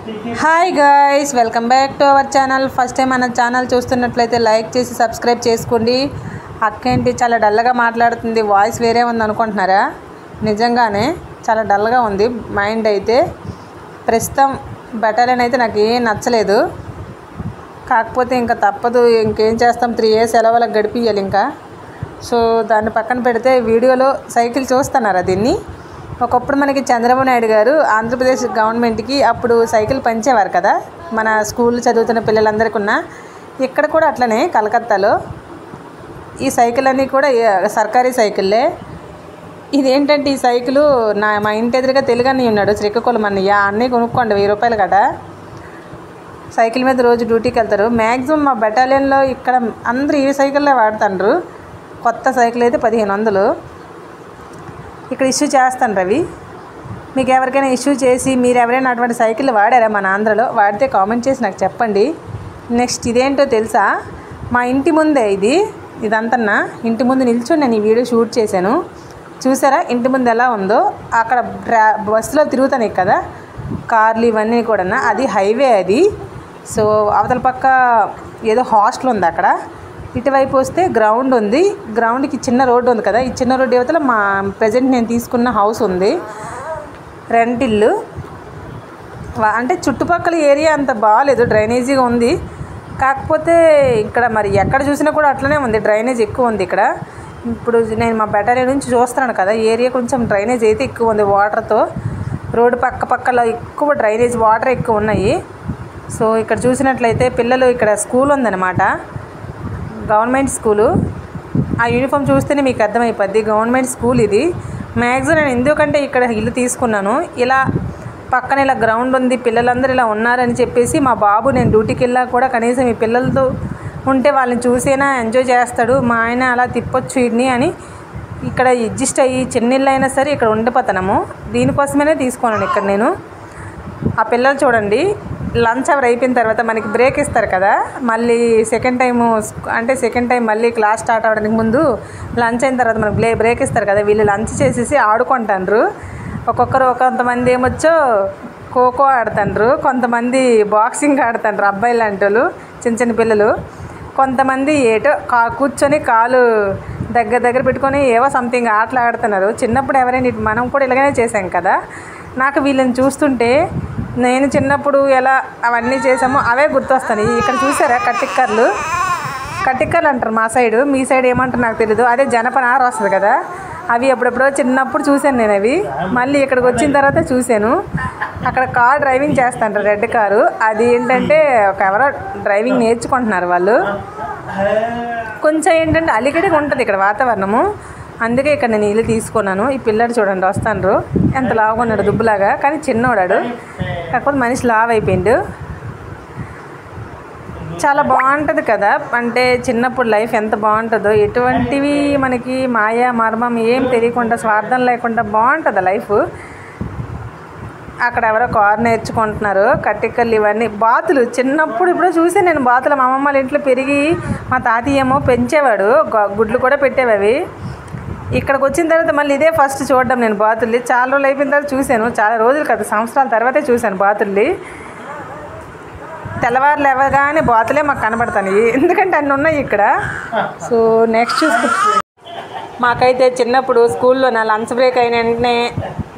Hi guys, welcome back to our channel. First time మన channel చూస్తున్నట్లయితే like చేసి subscribe చేసుకోండి. అక్కేంటి చాలా డల్గా మాట్లాడుతుంది, వాయిస్ వేరే ఉంది అనుకుంటున్నారా? నిజంగానే చాలా డల్గా ఉంది మైండ్ అయితే. ప్రస్తుతం బెటాలియన్ అయితే నాకు ఏం నచ్చలేదు. కాకపోతే ఇంకా తప్పదు, ఇంకేం చేస్తాం, 3 years సెలవులకు గడిపియాలి ఇంకా. సో దాన్ని పక్కన పెడితే వీడియోలో సైకిల్ చూస్తున్నారా దీన్ని? ఒకప్పుడు మనకి చంద్రబాబు నాయుడు గారు ఆంధ్రప్రదేశ్ గవర్నమెంట్కి అప్పుడు సైకిల్ పంచేవారు కదా, మన స్కూల్ చదువుతున్న పిల్లలందరికీ ఉన్న. ఇక్కడ కూడా అట్లనే కలకత్తాలో ఈ సైకిల్ అన్నీ కూడా సర్కారీ సైకిళ్ళే. ఇదేంటంటే ఈ సైకిలు మా ఇంటి ఎదురుగా తెలుగని ఉన్నాడు, శ్రీకాకుళం అన్నయ్య, అన్నీ కొనుక్కోండి 1000 రూపాయలు కదా. సైకిల్ మీద రోజు డ్యూటీకి వెళ్తారు. మ్యాక్సిమం మా బెటాలియన్లో ఇక్కడ అందరూ ఈ సైకిల్లే వాడుతుండ్రు. కొత్త సైకిల్ అయితే 1500 ఇక్కడ ఇష్యూ చేస్తాను రవి. మీకు ఎవరికైనా ఇష్యూ చేసి మీరు ఎవరైనా అటువంటి సైకిల్ వాడారా మన ఆంధ్రలో? వాడితే కామెంట్ చేసి నాకు చెప్పండి. నెక్స్ట్ ఇదేంటో తెలుసా, మా ఇంటి ముందే ఇదంతా ఇంటి ముందు నిల్చొని నేను ఈ వీడియో షూట్ చేశాను. చూసారా ఇంటి ముందు ఎలా ఉందో? అక్కడ బస్సులో తిరుగుతాను కదా కార్లు ఇవన్నీ కూడా, అది హైవే అది. సో అవతల పక్క ఏదో హాస్టల్ ఉంది అక్కడ. ఇటువైపు వస్తే గ్రౌండ్ ఉంది, గ్రౌండ్కి చిన్న రోడ్డు ఉంది కదా, ఈ చిన్న రోడ్డు యువతల మా ప్రజెంట్ నేను తీసుకున్న హౌస్ ఉంది, రెంట్ ఇల్లు. అంటే చుట్టుపక్కల ఏరియా అంత బాగాలేదు, డ్రైనేజీగా ఉంది. కాకపోతే ఇక్కడ మరి ఎక్కడ చూసినా కూడా అట్లనే ఉంది, డ్రైనేజ్ ఎక్కువ ఉంది ఇక్కడ. ఇప్పుడు నేను మా బెటాలియన్ నుంచి చూస్తున్నాను కదా, ఏరియా కొంచెం డ్రైనేజ్ అయితే ఎక్కువ ఉంది వాటర్తో. రోడ్డు పక్కలో ఎక్కువ డ్రైనేజ్ వాటర్ ఎక్కువ ఉన్నాయి. సో ఇక్కడ చూసినట్లయితే పిల్లలు, ఇక్కడ స్కూల్ ఉందన్నమాట, గవర్నమెంట్ స్కూలు. ఆ యూనిఫామ్ చూస్తేనే మీకు అర్థమైపోద్ది, గవర్నమెంట్ స్కూల్ ఇది. మ్యాక్సిమం నేను ఎందుకంటే ఇక్కడ ఇల్లు తీసుకున్నాను, ఇలా పక్కన ఇలా గ్రౌండ్ ఉంది, పిల్లలందరూ ఇలా ఉన్నారని చెప్పేసి మా బాబు నేను డ్యూటీకి వెళ్ళా కూడా కనీసం ఈ పిల్లలతో ఉంటే వాళ్ళని చూసేనా ఎంజాయ్ చేస్తాడు, మా ఆయన అలా తిప్పొచ్చు ఇన్ని అని ఇక్కడ అడ్జస్ట్ అయ్యి చిన్న ఇల్లు అయినా సరే ఇక్కడ ఉండిపోతాము. దీనికోసమే తీసుకున్నాను ఇక్కడ నేను. ఆ పిల్లలు చూడండి, లంచ్ అవర్ అయిపోయిన తర్వాత మనకి బ్రేక్ ఇస్తారు కదా, మళ్ళీ సెకండ్ టైం మళ్ళీ క్లాస్ స్టార్ట్ అవ్వడానికి ముందు లంచ్ అయిన తర్వాత మనకి బ్రేక్ ఇస్తారు కదా, వీళ్ళు లంచ్ చేసేసి ఆడుకుంటాండ్రు. కొంతమంది ఏమొచ్చో ఖోఖో ఆడుతుండ్రు, కొంతమంది బాక్సింగ్ ఆడుతుండ్రు, అబ్బాయిలు లాంటి వాళ్ళు చిన్న పిల్లలు. కొంతమంది ఏటో కూర్చొని కాలు దగ్గర పెట్టుకొని ఏవో సంథింగ్ ఆటలు ఆడుతున్నారు. చిన్నప్పుడు ఎవరైనా మనం కూడా ఇలాగనే చేసాం కదా. నాకు వీళ్ళని చూస్తుంటే నేను చిన్నప్పుడు ఎలా అవన్నీ చేసామో అవే గుర్తొస్తాయి. ఇక్కడ చూసారా కట్టిక్కర్లు అంటారు మా సైడు, మీ సైడ్ ఏమంటారు నాకు తెలీదు. అదే జనపనార వస్తుంది కదా, అవి ఎప్పుడెప్పుడో చిన్నప్పుడు చూశాను నేను. అవి మళ్ళీ ఇక్కడికి వచ్చిన తర్వాత చూశాను. అక్కడ కార్ డ్రైవింగ్ చేస్తాంటారు, రెడ్ కారు. అది ఏంటంటే ఎవరో డ్రైవింగ్ నేర్చుకుంటున్నారు వాళ్ళు. కొంచెం ఏంటంటే అలిగడిగా ఉంటుంది ఇక్కడ వాతావరణము, అందుకే ఇక్కడ నేను ఇల్లు తీసుకున్నాను. ఈ పిల్లడు చూడండి వస్తాండ్రు, ఎంత లావుగా ఉన్నాడు, దుబ్బులాగా, కానీ చిన్నోడాడు, కాకపోతే మనిషి లావు అయిపోయిండు. చాలా బాగుంటుంది కదా, అంటే చిన్నప్పుడు లైఫ్ ఎంత బాగుంటుందో, ఎటువంటివి మనకి మాయా మర్మం ఏం తెలియకుండా స్వార్థం లేకుండా బాగుంటుంది లైఫ్. అక్కడ ఎవరో కారు నేర్చుకుంటున్నారు, కట్టికల్లు ఇవన్నీ బాతులు. చిన్నప్పుడు ఇప్పుడు చూసి నేను బాతులు మా అమ్మమ్మ వాళ్ళ ఇంట్లో పెరిగి, మా తాతయ్య ఏమో పెంచేవాడు, గుడ్లు కూడా పెట్టేవి. ఇక్కడికి వచ్చిన తర్వాత మళ్ళీ ఇదే ఫస్ట్ చూడడం నేను బాతుల్ని. చాలా రోజులు అయిపోయిన తర్వాత చూశాను, చాలా రోజులు కదా సంవత్సరాల తర్వాతే చూశాను బాతుల్ని. తెల్లవారు లేవగానే బాతులే మాకు కనబడతాయి, ఎందుకంటే అన్నీ ఉన్నాయి ఇక్కడ. సో నెక్స్ట్ మాకైతే చిన్నప్పుడు స్కూల్లో నా లంచ్ బ్రేక్ అయిన వెంటనే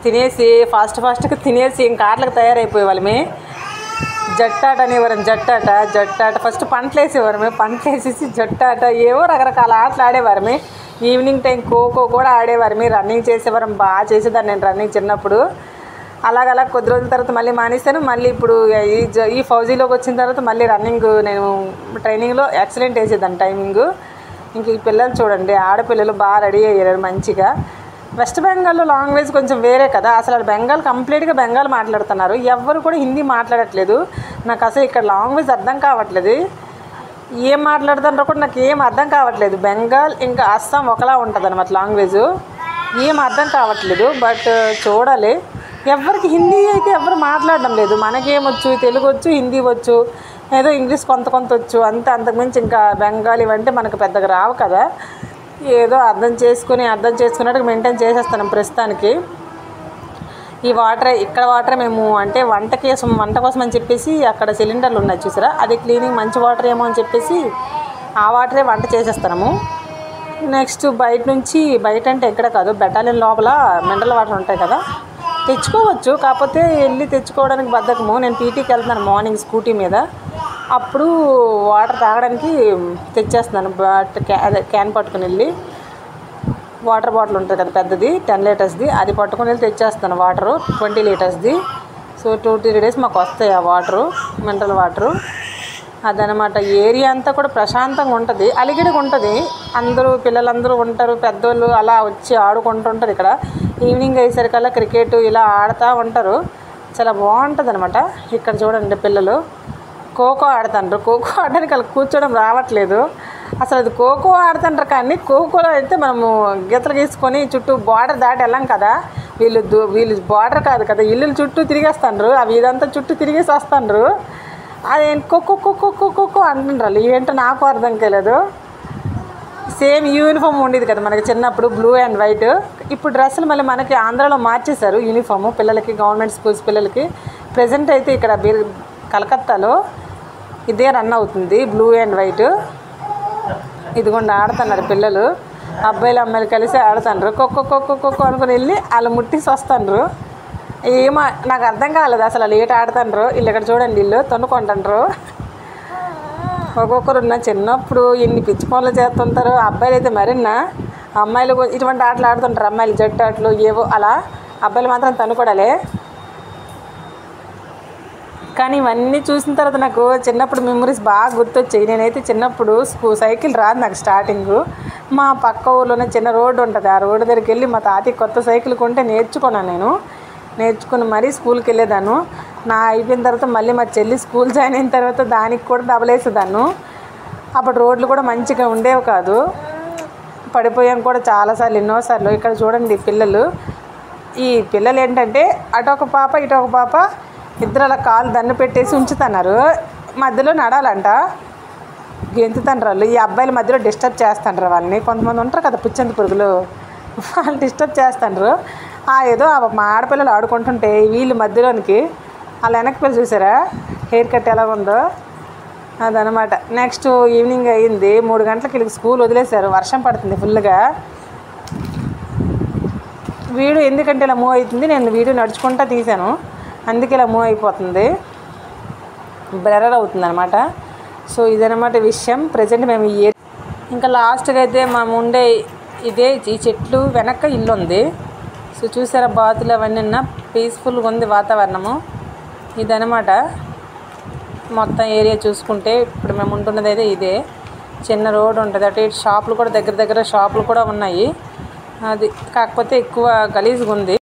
తినేసి ఫాస్ట్గా తినేసి ఇంకా ఆటలకు తయారైపోయే వాళ్ళమే. జట్టాట అనేవారం, జట్టాట ఫస్ట్ పంటలు వేసేవారమే, పంటలు వేసేసి జట్టాట ఏవో రకరకాల ఆటలు ఆడేవారమే. ఈవినింగ్ టైం ఖోఖో కూడా ఆడేవారమే, రన్నింగ్ చేసేవారం, బాగా చేసేదాన్ని నేను రన్నింగ్ చిన్నప్పుడు. అలాగ కొద్ది రోజుల తర్వాత మళ్ళీ మానేస్తాను. మళ్ళీ ఇప్పుడు ఈ ఫౌజీలోకి వచ్చిన తర్వాత మళ్ళీ రన్నింగ్ నేను ట్రైనింగ్లో ఎక్సలెంట్ వేసేదాన్ని టైమింగ్. ఇంక ఈ పిల్లలు చూడండి, ఆడపిల్లలు బాగా రెడీ అయ్యారు మంచిగా. వెస్ట్ బెంగాల్లో లాంగ్వేజ్ కొంచెం వేరే కదా, అసలు బెంగాల్ కంప్లీట్గా బెంగాల్ మాట్లాడుతున్నారు, ఎవ్వరు కూడా హిందీ మాట్లాడట్లేదు. నాకు అసలు ఇక్కడ లాంగ్వేజ్ అర్థం కావట్లేదు, ఏం మాట్లాడుతున్నారో కూడా నాకు ఏం అర్థం కావట్లేదు. బెంగాల్ ఇంకా అస్సాం ఒకలా ఉంటుంది అన్నమాట లాంగ్వేజ్, ఏం అర్థం కావట్లేదు. బట్ చూడాలి, ఎవరికి హిందీ అయితే ఎవరు మాట్లాడడం లేదు. మనకేమొచ్చు, తెలుగు వచ్చు, హిందీ వచ్చు, ఏదో ఇంగ్లీష్ కొంత వచ్చు, అంతకుమించి ఇంకా బెంగాలీ అంటే మనకు పెద్దగా రావు కదా. ఏదో అర్థం చేసుకున్నట్టు మెయింటైన్ చేసేస్తాను ప్రస్తుతానికి. ఈ వాటర్ ఇక్కడ వాటర్ మేము అంటే వంట కోసం అని చెప్పేసి అక్కడ సిలిండర్లు ఉన్నాయి చూసారా, అది క్లీనింగ్ మంచి వాటర్ ఏమో అని చెప్పేసి ఆ వాటరే వంట చేసేస్తున్నాము. నెక్స్ట్ బయట అంటే ఎక్కడ కాదు, బెటాలియన్ లోపల మినరల్ వాటర్ ఉంటాయి కదా, తెచ్చుకోవచ్చు. కాకపోతే వెళ్ళి తెచ్చుకోవడానికి బద్ధకము. నేను పీటీకి వెళ్తున్నాను మార్నింగ్ స్కూటీ మీద, అప్పుడు వాటర్ తాగడానికి తెచ్చేస్తున్నాను. క్యాన్ పట్టుకుని వెళ్ళి వాటర్ బాటిల్ ఉంటుంది కదా పెద్దది 10 లీటర్స్ది, అది పట్టుకుని వెళ్ళి తెచ్చేస్తాను వాటరు 20 లీటర్స్ది. సో 2-3 డేస్ మాకు వస్తాయి ఆ వాటరు, మినరల్ వాటరు. అదనమాట. ఏరియా అంతా కూడా ప్రశాంతంగా ఉంటుంది, అలిగిడిగా ఉంటుంది. పిల్లలందరూ ఉంటారు, పెద్దోళ్ళు అలా వచ్చి ఆడుకుంటుంటారు. ఇక్కడ ఈవినింగ్ అయ్యేసరికల్లా క్రికెట్ ఇలా ఆడుతూ ఉంటారు. చాలా బాగుంటుంది అనమాట. ఇక్కడ చూడండి పిల్లలు ఖోఖో ఆడుతుంటారు. ఖోఖో ఆడడానికి వాళ్ళకి కూర్చోవడం రావట్లేదు అసలు. అది ఖోఖో ఆడుతుంటారు, కానీ ఖోఖోలో అయితే మనము గీతలు గీసుకొని చుట్టూ బార్డర్ దాటి వెళ్ళాం కదా, వీళ్ళు బార్డర్ కాదు కదా, ఇల్లులు చుట్టూ తిరిగేస్తాండ్రు, అవి ఇదంతా చుట్టూ తిరిగేసి వస్తాండ్రు. అదేంటి ఖోఖో అంటుండ్రు. ఏంటో నాకు అర్థం కాలేదు. సేమ్ యూనిఫామ్ ఉండేది కదా మనకి చిన్నప్పుడు, బ్లూ అండ్ వైట్. ఇప్పుడు డ్రెస్సులు మళ్ళీ మనకి ఆంధ్రాలో మార్చేశారు యూనిఫాము పిల్లలకి, గవర్నమెంట్ స్కూల్స్ పిల్లలకి. ప్రజెంట్ అయితే ఇక్కడ కలకత్తాలో ఇదే రన్ అవుతుంది, బ్లూ అండ్ వైట్. ఇదిగోండి ఆడుతున్నారు పిల్లలు, అబ్బాయిలు అమ్మాయిలు కలిసి ఆడుతుండ్రు. ఖోఖో అనుకుని వెళ్ళి వాళ్ళు ముట్టేసి వస్తుండ్రు. నాకు అర్థం కాలేదు అసలు వాళ్ళు ఏట ఆడుతుండ్రు. వీళ్ళు ఇక్కడ చూడండి, వీళ్ళు తొన్నుకుంటుండ్రు. ఒక్కొక్కరు చిన్నప్పుడు ఇన్ని పిచ్చి పనులు చేస్తుంటారు. అబ్బాయిలు అయితే మరిన్నా, అమ్మాయిలు ఇటువంటి ఆటలు ఆడుతుంటారు. అమ్మాయిలు జట్టు ఆటలు ఏవో అలా, అబ్బాయిలు మాత్రం తన్నుకోవడాలే. కానీ ఇవన్నీ చూసిన తర్వాత నాకు చిన్నప్పుడు మెమరీస్ బాగా గుర్తొచ్చాయి. నేనైతే చిన్నప్పుడు సైకిల్ రాదు నాకు స్టార్టింగు. మా పక్క ఊర్లోనే చిన్న రోడ్డు ఉంటుంది, ఆ రోడ్డు దగ్గరికి వెళ్ళి మా తాతయ్య కొత్త సైకిల్ కొంటే నేర్చుకున్నాను. నేర్చుకుని మరీ స్కూల్కి వెళ్ళేదాన్ని. అయిపోయిన తర్వాత మళ్ళీ మా చెల్లి స్కూల్ జాయిన్ అయిన తర్వాత దానికి కూడా డబల్ వేసేదాన్ని. అప్పుడు రోడ్లు కూడా మంచిగా ఉండేవి కాదు, పడిపోయాం కూడా చాలాసార్లు, ఎన్నోసార్లు. ఇక్కడ చూడండి ఈ పిల్లలు ఏంటంటే అటొక పాప ఇటొక పాప ఇద్దరు అలా కాలు దండ పెట్టేసి ఉంచుతున్నారు. మధ్యలో నడాలంట, గెంతుతండ్రు వాళ్ళు. ఈ అబ్బాయిల మధ్యలో డిస్టర్బ్ చేస్తుండ్రు వాళ్ళని. కొంతమంది ఉంటారు కదా పుచ్చంది పురుగులు, వాళ్ళు డిస్టర్బ్ చేస్తుండ్రు. ఏదో మా ఆడపిల్లలు ఆడుకుంటుంటే వీళ్ళు మధ్యలోనికి వాళ్ళ వెనక్కి పిల్లలు చూసారా హెయిర్ కట్ ఎలా ఉందో, అదనమాట. నెక్స్ట్ ఈవినింగ్ అయ్యింది, 3 గంటలకి వీళ్ళకి స్కూల్ వదిలేశారు. వర్షం పడుతుంది ఫుల్గా. వీడియో ఎందుకంటే ఇలా మూవ్ అవుతుంది, నేను వీడియో నడుచుకుంటా తీశాను, అందుకే ఇలా మూవ్ అయిపోతుంది, బ్లర్ అవుతుంది అనమాట. సో ఇదనమాట విషయం. ప్రజెంట్ మేము ఇంకా లాస్ట్గా అయితే మేము ఉండే ఈ చెట్లు వెనక ఇల్లు ఉంది. సో చూసారా బాతులు అవన్నీ పీస్ఫుల్గా ఉంది వాతావరణము. ఇదనమాట మొత్తం ఏరియా చూసుకుంటే. ఇప్పుడు మేము ఉంటున్నది అయితే ఇదే, చిన్న రోడ్ ఉంటుంది. అటు ఇటు షాపులు కూడా దగ్గర షాపులు కూడా ఉన్నాయి. అది కాకపోతే ఎక్కువ గలీజ్గా ఉంది.